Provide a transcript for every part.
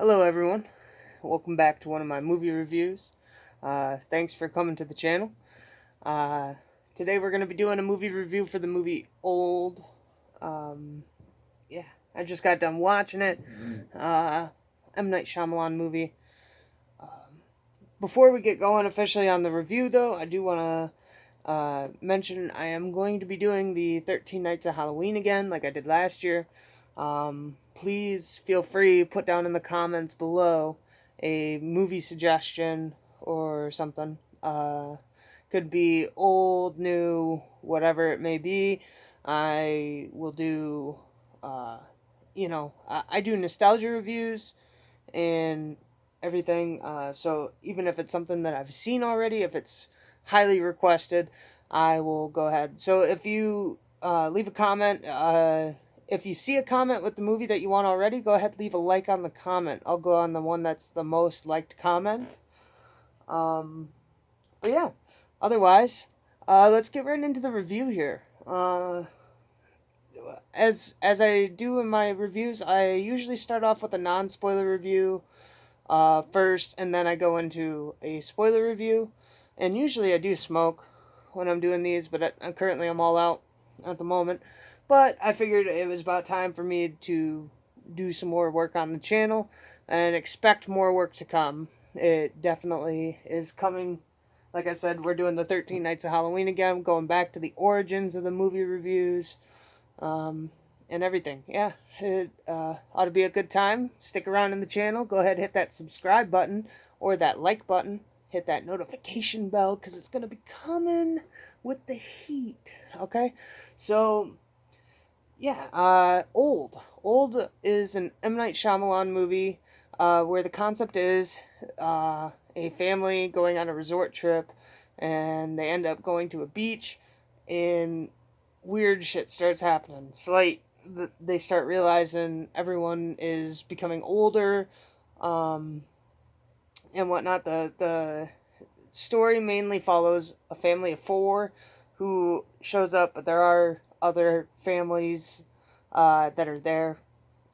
Hello everyone, welcome back to one of my movie reviews. Thanks for coming to the channel. Uh, Today we're going to be doing a movie review for the movie Old. Um, yeah, I just got done watching it. M. Night Shyamalan movie. Before we get going officially on the review though, I do want to mention I am going to be doing the 13 Nights of Halloween again like I did last year. Please feel free, put down in the comments below a movie suggestion or something. Could be old, new, whatever it may be. I will do, I do nostalgia reviews and everything. So even if it's something that I've seen already, if it's highly requested, I will go ahead. So if you leave a comment, if you see a comment with the movie that you want already, go ahead, leave a like on the comment. I'll go on the one that's the most liked comment. But yeah, otherwise, let's get right into the review here. As I do in my reviews, I usually start off with a non-spoiler review first, and then I go into a spoiler review. And usually I do smoke when I'm doing these, but I'm all out at the moment. But I figured it was about time for me to do some more work on the channel and expect more work to come. It definitely is coming. Like I said, we're doing the 13 Nights of Halloween again, going back to the origins of the movie reviews, and everything. Yeah, it ought to be a good time. Stick around in the channel. Go ahead, hit that subscribe button or that like button. Hit that notification bell because it's going to be coming with the heat. Okay? So, yeah, Old. Old is an M. Night Shyamalan movie where the concept is a family going on a resort trip and they end up going to a beach and weird shit starts happening. They start realizing everyone is becoming older, um, and whatnot. The story mainly follows a family of four who shows up, but there are other families that are there,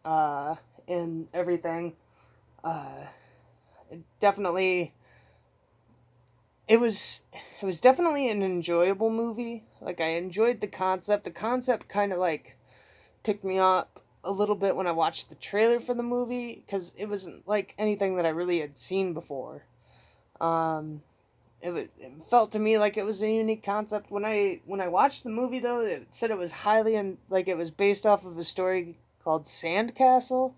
and everything. Uh, definitely, it was definitely an enjoyable movie. Like I enjoyed the concept. The concept kind of like picked me up a little bit when I watched the trailer for the movie because it wasn't like anything that I really had seen before. Um, it felt to me like it was a unique concept. When I watched the movie though, it said it was highly and like it was based off of a story called Sandcastle.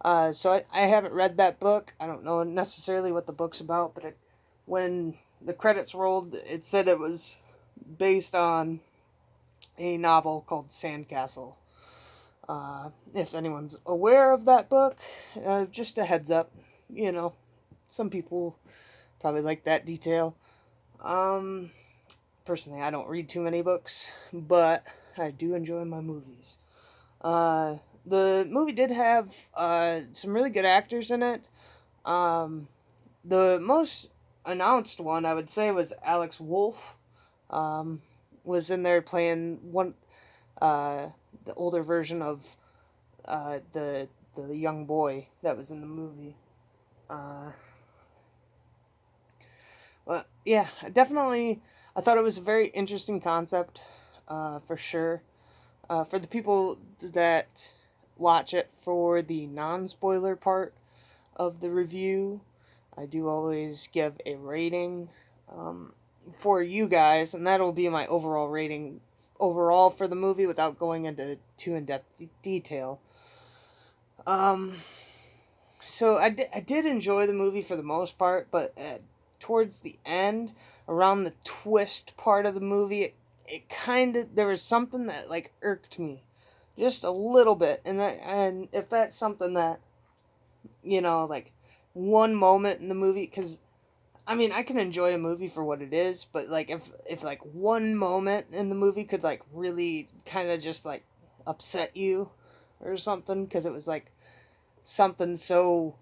So I haven't read that book. I don't know necessarily what the book's about, but when the credits rolled, it said it was based on a novel called Sandcastle. If anyone's aware of that book, just a heads up. You know, some people probably like that detail. Um, Personally, I don't read too many books, but I do enjoy my movies. Uh, the movie did have some really good actors in it. Um, the most announced one, I would say, was Alex Wolff. Um, was in there playing uh, the older version of the young boy that was in the movie. Uh, well, yeah, definitely. I thought it was a very interesting concept, for sure. For the people that watch it for the non-spoiler part of the review, I do always give a rating for you guys, and that'll be my overall rating overall for the movie without going into too in-depth detail. Um, so I did enjoy the movie for the most part, but towards the end, around the twist part of the movie, it kind of there was something that like irked me just a little bit, and if that's something that like one moment in the movie, because I mean I can enjoy a movie for what it is, but like if like one moment in the movie could like really kind of just like upset you or something because it was like something so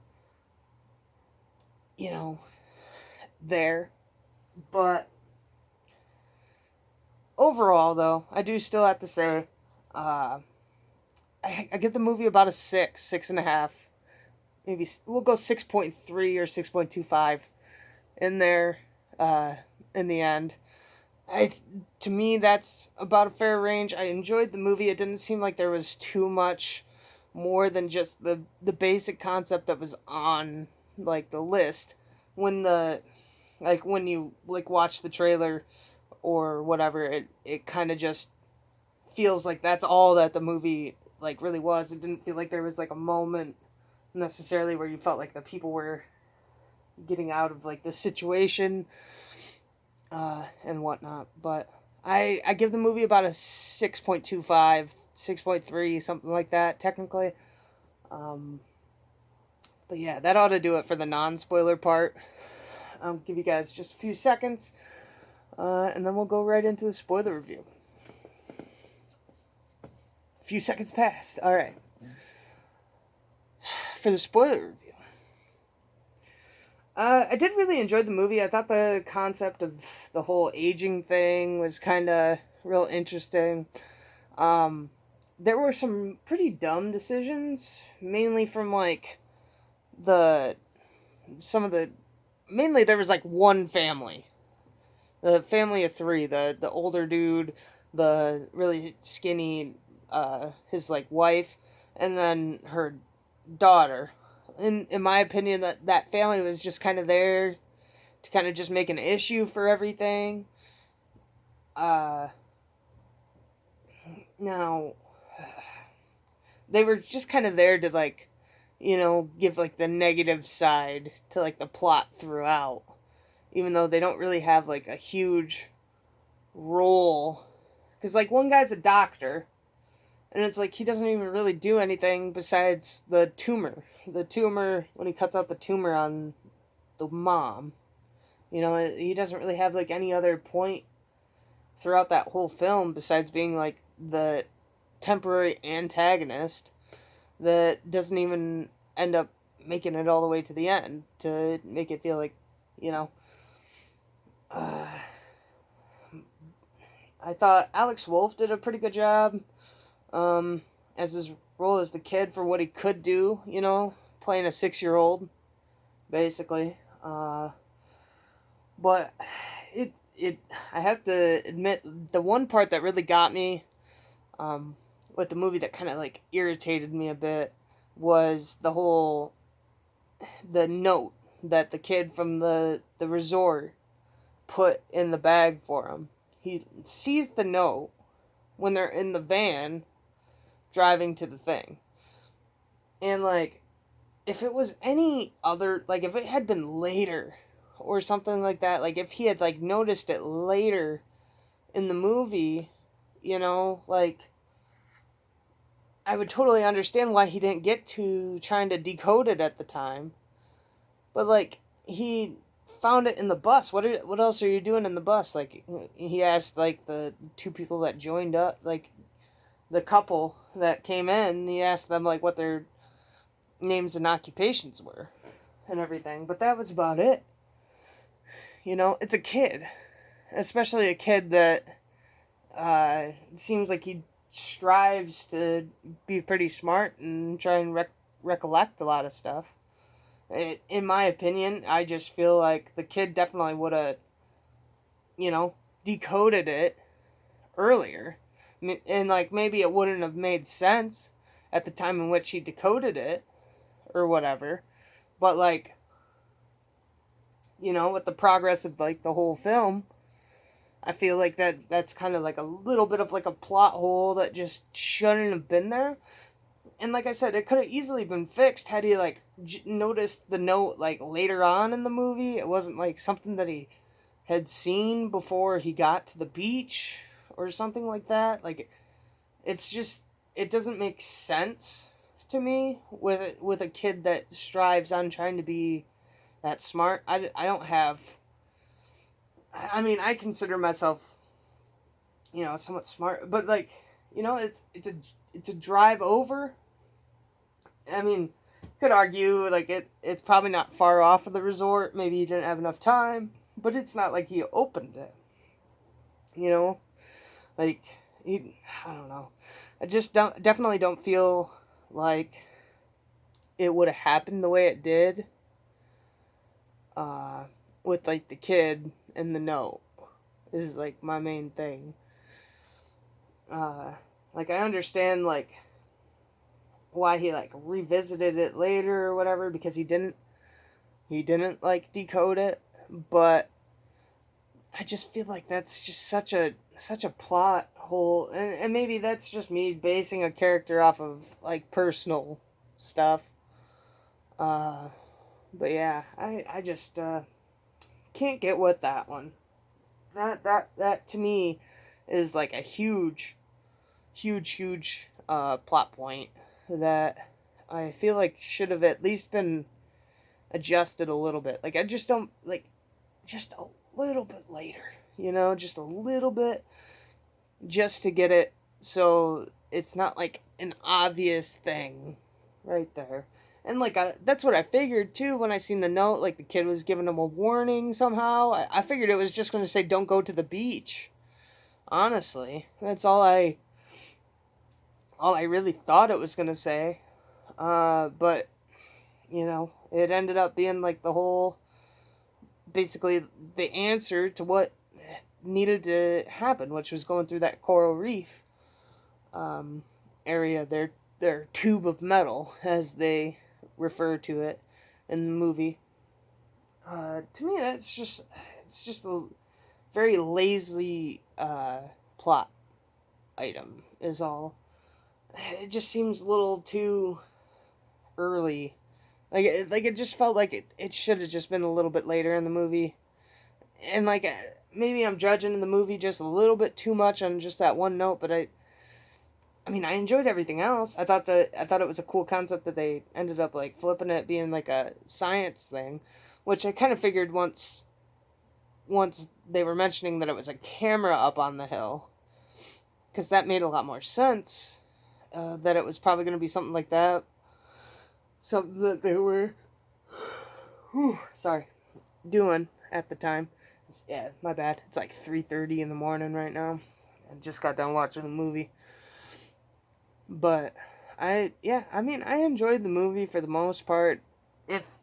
you know there. But overall, though, I do still have to say, uh, I give the movie about a 6, 6.5. maybe we'll go 6.3 or 6.25 in there in the end. I to me that's about a fair range. I enjoyed the movie. It didn't seem like there was too much more than just the basic concept that was on like the list when the like when you like watch the trailer or whatever, it kind of just feels like that's all that the movie like really was. It didn't feel like there was like a moment necessarily where you felt like the people were getting out of like the situation and whatnot. But I give the movie about a 6.25, 6.3, something like that, technically. Um, but yeah, that ought to do it for the non spoiler part. I'll give you guys just a few seconds, and then we'll go right into the spoiler review. A few seconds passed. All right. For the spoiler review. I did really enjoy the movie. I thought the concept of the whole aging thing was kind of real interesting. There were some pretty dumb decisions, mainly from like the some of the mainly there was like one family, the family of three, the older dude, the really skinny, his like wife, and then her daughter. In my opinion, that family was just kind of there to kind of just make an issue for everything. Uh, Now they were just kind of there to like, give like the negative side to like the plot throughout, even though they don't really have like a huge role. Because like one guy's a doctor, and it's like he doesn't even really do anything besides the tumor. The tumor, when he cuts out the tumor on the mom, he doesn't really have like any other point throughout that whole film besides being like the temporary antagonist that doesn't even end up making it all the way to the end to make it feel like, you know. I thought Alex Wolff did a pretty good job as his role as the kid for what he could do, playing a 6-year-old, basically. But it I have to admit, the one part that really got me with the movie that kind of like irritated me a bit was the note that the kid from the resort put in the bag for him. He sees the note when they're in the van driving to the thing. And like, if it was any other, like if it had been later or something like that, like if he had like noticed it later in the movie, like I would totally understand why he didn't get to trying to decode it at the time. But like he found it in the bus. What else are you doing in the bus? Like he asked like the two people that joined up, like the couple that came in, he asked them like what their names and occupations were and everything. But that was about it. It's a kid, especially a kid that seems like he strives to be pretty smart and try and recollect a lot of stuff. In my opinion, I just feel like the kid definitely would have, decoded it earlier. And, like, maybe it wouldn't have made sense at the time in which he decoded it or whatever. But, like, with the progress of, like, the whole film, I feel like that's kind of like a little bit of, like, a plot hole that just shouldn't have been there. And like I said, it could have easily been fixed had he, like, noticed the note, like, later on in the movie. It wasn't, like, something that he had seen before he got to the beach or something like that. Like, it's just, it doesn't make sense to me with a kid that strives on trying to be that smart. I don't have, I mean, I consider myself, somewhat smart, but, like, it's a drive over. I mean, could argue like it's probably not far off of the resort. Maybe he didn't have enough time, but it's not like he opened it. Like I don't know. I just definitely don't feel like it would have happened the way it did, uh, with like the kid and the note. This is like my main thing. Uh, like I understand like why he like revisited it later or whatever because he didn't like decode it, but I just feel like that's just such a plot hole, and maybe that's just me basing a character off of like personal stuff. Uh, but yeah, I just can't get with that one. That to me is like a huge plot point that I feel like should have at least been adjusted a little bit. Like I just don't like just a little bit later, just a little bit just to get it so it's not like an obvious thing right there. And like that's what I figured too when I seen the note. Like the kid was giving him a warning somehow. I figured it was just going to say don't go to the beach. Honestly, that's all I really thought it was going to say. But it ended up being like the whole basically the answer to what needed to happen, which was going through that coral reef area, their tube of metal, as they refer to it in the movie. To me, it's just a very lazy plot item. Is all. It just seems a little too early. Like it just felt like it should have just been a little bit later in the movie, and like maybe I'm judging the movie just a little bit too much on just that one note, but I mean, I enjoyed everything else. I thought it was a cool concept that they ended up like flipping it being like a science thing, which I kind of figured once they were mentioning that it was a camera up on the hill, because that made a lot more sense. That it was probably going to be something like that, something that they were, sorry, doing at the time. Yeah, my bad. It's like 3:30 in the morning right now. I just got done watching the movie. But I mean, I enjoyed the movie for the most part.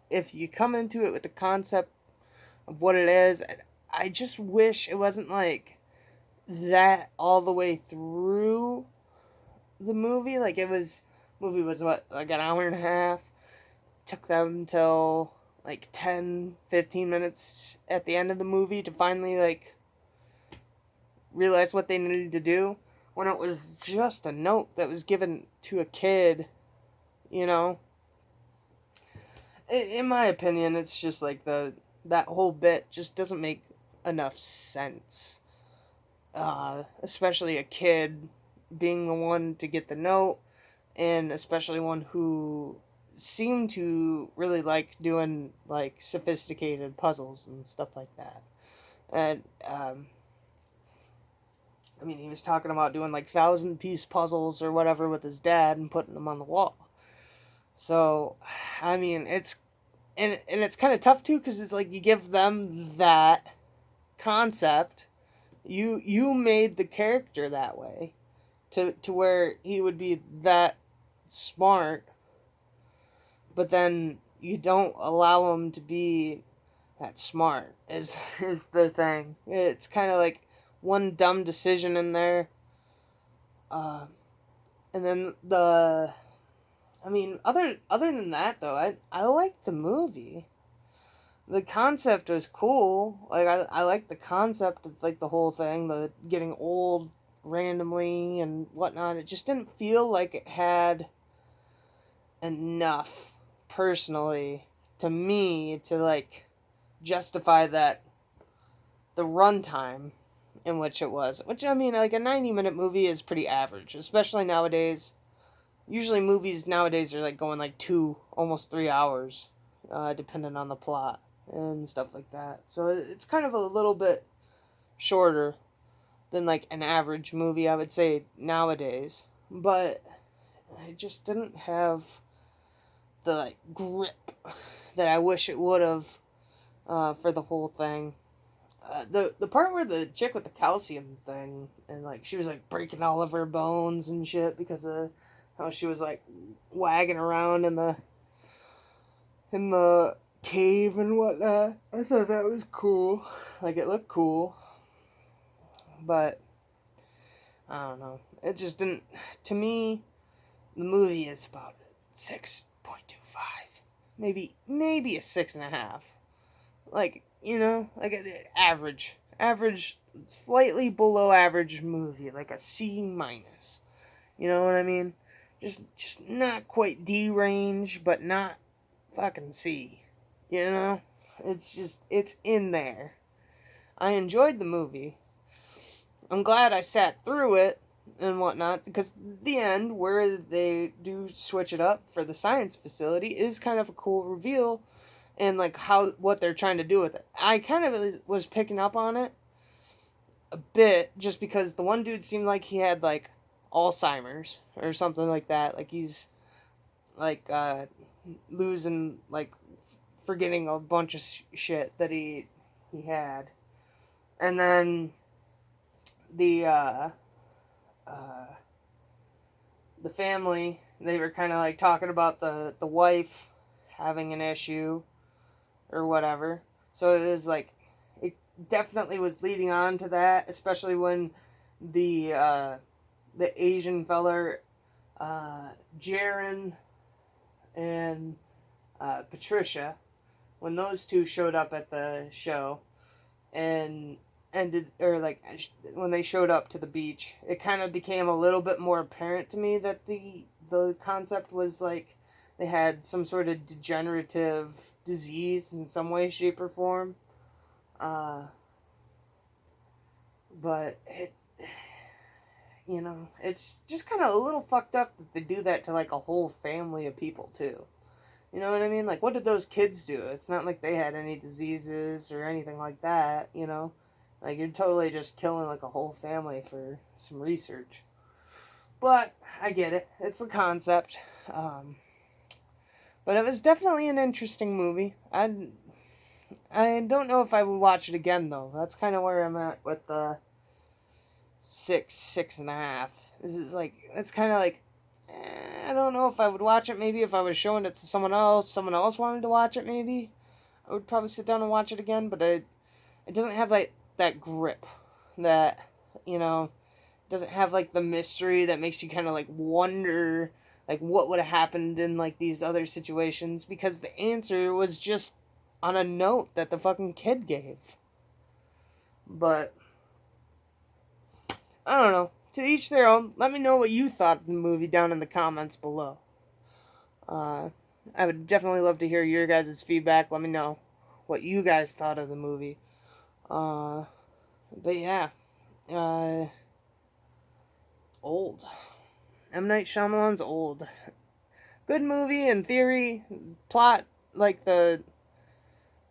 If you come into it with the concept of what it is, I just wish it wasn't like that all the way through the movie. Like movie was what, like an hour and a half. Took them till like 10-15 minutes at the end of the movie to finally like realize what they needed to do, when it was just a note that was given to a kid. In my opinion, it's just like that whole bit just doesn't make enough sense. Especially a kid being the one to get the note, and especially one who seemed to really like doing like sophisticated puzzles and stuff like that. And I mean, he was talking about doing like 1,000-piece puzzles or whatever with his dad and putting them on the wall. So, I mean, it's kind of tough too, because it's like you give them that concept, you made the character that way, to where he would be that smart, but then you don't allow him to be that smart. Is the thing. It's kind of like one dumb decision in there, and then I mean, other than that though, I liked the movie. The concept was cool. Like I like the concept of like the whole thing, the getting old randomly and whatnot. It just didn't feel like it had enough, personally, to me, to like justify that the runtime in which it was. Which, I mean, like a 90-minute movie is pretty average, especially nowadays. Usually movies nowadays are like going like 2, almost 3 hours, depending on the plot and stuff like that. So it's kind of a little bit shorter than like an average movie, I would say, nowadays. But I just didn't have the like grip that I wish it would have, for the whole thing. The part where the chick with the calcium thing, and like she was like breaking all of her bones and shit because of how she was like wagging around in the in the cave and whatnot. I thought that was cool. Like, it looked cool. But, I don't know. It just didn't. To me, the movie is about 6.25. Maybe a 6.5. Like, like an average, slightly below average movie, like a C minus. You know what I mean? Just not quite D range, but not fucking C. You know? It's in there. I enjoyed the movie. I'm glad I sat through it and whatnot, because the end, where they do switch it up for the science facility, is kind of a cool reveal, and like what they're trying to do with it. I kind of was picking up on it a bit, just because the one dude seemed like he had like Alzheimer's or something like that. Like he's like losing, like forgetting a bunch of shit that he had. And then the the family, they were kind of like talking about the wife having an issue or whatever. So it was like, it definitely was leading on to that, especially when the Asian feller, Jaren and Patricia, when those two showed up at the show and ended, or like when they showed up to the beach, it kind of became a little bit more apparent to me that the concept was like they had some sort of degenerative disease in some way, shape, or form. But it's just kind of a little fucked up that they do that to like a whole family of people too. You know what I mean? Like, what did those kids do? It's not like they had any diseases or anything like that, Like, you're totally just killing like a whole family for some research. But I get it. It's the concept. But it was definitely an interesting movie. I don't know if I would watch it again though. That's kind of where I'm at with the 6.5. This is like, it's kind of like, I don't know if I would watch it. Maybe if I was showing it to someone else wanted to watch it, maybe I would probably sit down and watch it again. But it doesn't have like that grip, that doesn't have like the mystery that makes you kind of like wonder like what would have happened in like these other situations, because the answer was just on a note that the fucking kid gave. But I don't know. To each their own. Let me know what you thought of the movie down in the comments below. I would definitely love to hear your guys' feedback. Let me know what you guys thought of the movie. But yeah. Old. M. Night Shyamalan's Old. Good movie in theory. Plot, like the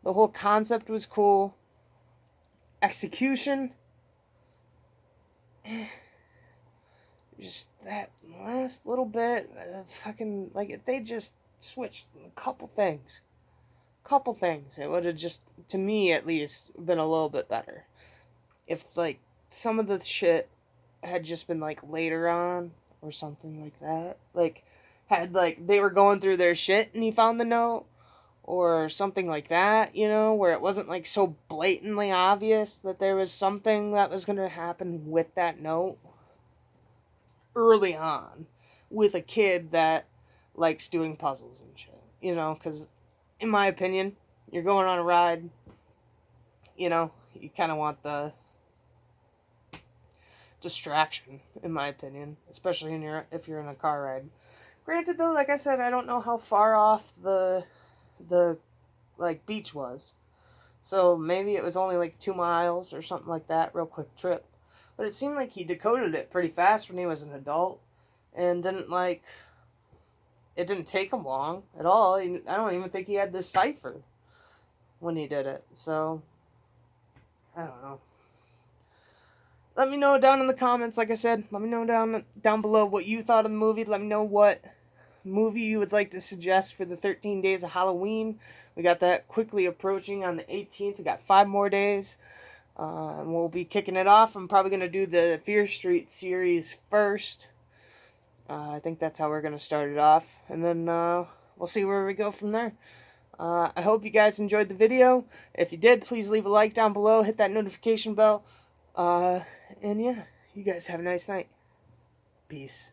whole concept was cool. Execution, just that last little bit, fucking, like, if they just switched a couple things, it would have just, to me at least, been a little bit better. If, like, some of the shit had just been, like, later on, or something like that. Like, had, like, they were going through their shit and he found the note, or something like that, where it wasn't, like, so blatantly obvious that there was something that was going to happen with that note early on with a kid that likes doing puzzles and shit, because in my opinion, you're going on a ride, you kind of want the distraction, in my opinion, especially if you're in a car ride. Granted, though, like I said, I don't know how far off the like beach was, so maybe it was only like 2 miles or something like that, real quick trip. But it seemed like he decoded it pretty fast when he was an adult, and it didn't take him long at all. I don't even think he had this cipher when he did it. So I don't know. Let me know down in the comments. Like I said, let me know down below what you thought of the movie. Let me know what movie you would like to suggest for the 13 days of Halloween. We got that quickly approaching on the 18th. We got 5 more days. And we'll be kicking it off. I'm probably going to do the Fear Street series first. I think that's how we're going to start it off. And then we'll see where we go from there. I hope you guys enjoyed the video. If you did, please leave a like down below, hit that notification bell, and yeah, you guys have a nice night. Peace.